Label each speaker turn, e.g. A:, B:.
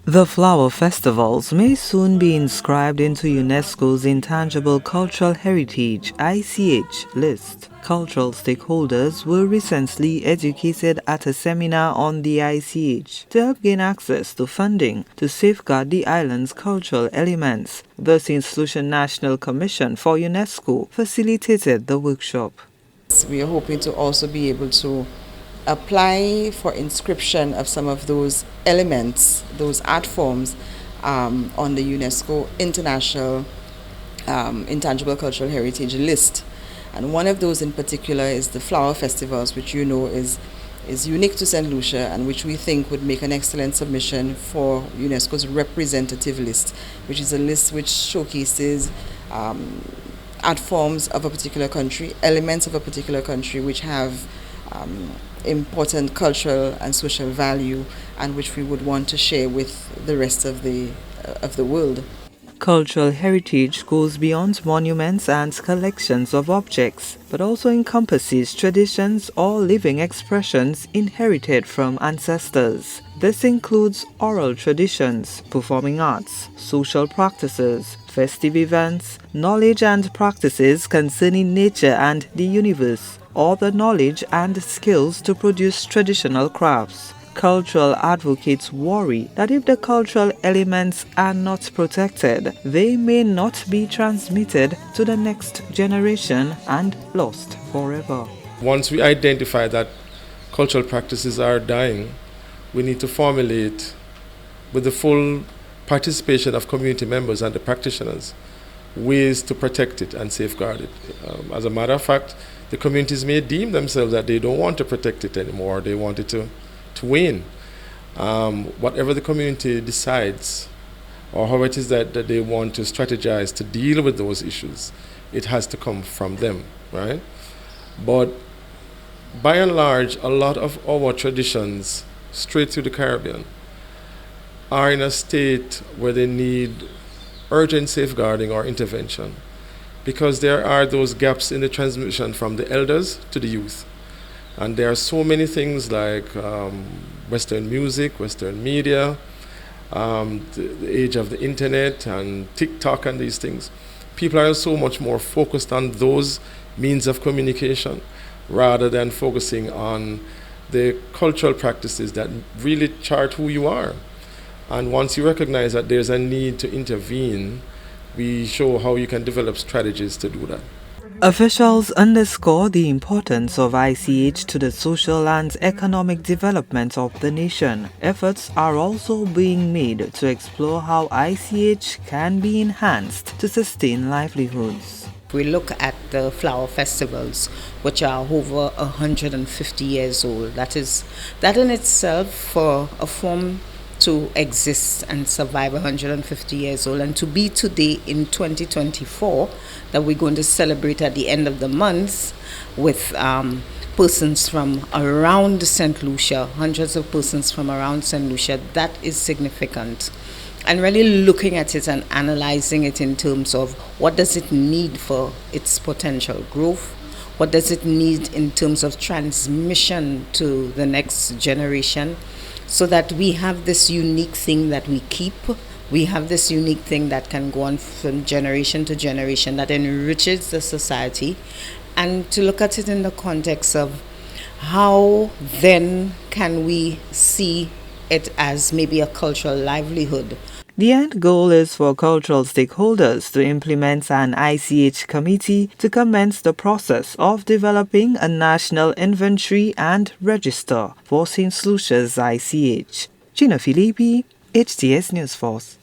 A: The flower festivals may soon be inscribed into UNESCO's Intangible Cultural Heritage (ICH) list. Cultural stakeholders were recently educated at a seminar on the ICH to help gain access to funding to safeguard the island's cultural elements. The St. Lucia National Commission for UNESCO facilitated the workshop.
B: We are hoping to also be able to apply for inscription of some of those elements, those art forms, on the UNESCO International Intangible Cultural Heritage list. And one of those in particular is the flower festivals, which you know is unique to St. Lucia and which we think would make an excellent submission for UNESCO's representative list, which is a list which showcases art forms of a particular country, elements of a particular country which have important cultural and social value and which we would want to share with the rest of the world.
A: Cultural heritage goes beyond monuments and collections of objects, but also encompasses traditions or living expressions inherited from ancestors. This includes oral traditions, performing arts, social practices, festive events, knowledge and practices concerning nature and the universe, or the knowledge and skills to produce traditional crafts. Cultural advocates worry that if the cultural elements are not protected, they may not be transmitted to the next generation and lost forever.
C: Once we identify that cultural practices are dying, we need to formulate, with the full participation of community members and the practitioners, ways to protect it and safeguard it. As a matter of fact, the communities may deem themselves that they don't want to protect it anymore, they want it to wane. Whatever the community decides, or how it is that they want to strategize to deal with those issues, it has to come from them, right? But by and large, a lot of our traditions straight through the Caribbean are in a state where they need urgent safeguarding or intervention, because there are those gaps in the transmission from the elders to the youth. And there are so many things like Western music, Western media, the age of the internet and TikTok and these things. People are so much more focused on those means of communication rather than focusing on the cultural practices that really chart who you are. And once you recognize that there's a need to intervene, we show how you can develop strategies to do that.
A: Officials underscore the importance of ICH to the social and economic development of the nation. Efforts are also being made to explore how ICH can be enhanced to sustain livelihoods.
D: We look at the flower festivals, which are over 150 years old. That in itself, for a form to exist and survive 150 years old, and to be today in 2024 that we're going to celebrate at the end of the month with persons from around St. Lucia, hundreds of persons from around St. Lucia, that is significant. And really looking at it and analyzing it in terms of what does it need for its potential growth, what does it need in terms of transmission to the next generation, so that we have this unique thing that we keep. We have this unique thing that can go on from generation to generation that enriches the society, and to look at it in the context of how then can we see it as maybe a cultural livelihood.
A: The end goal is for cultural stakeholders to implement an ICH committee to commence the process of developing a national inventory and register for St. Lucia's ICH. Gina Filippi, HTS News Force.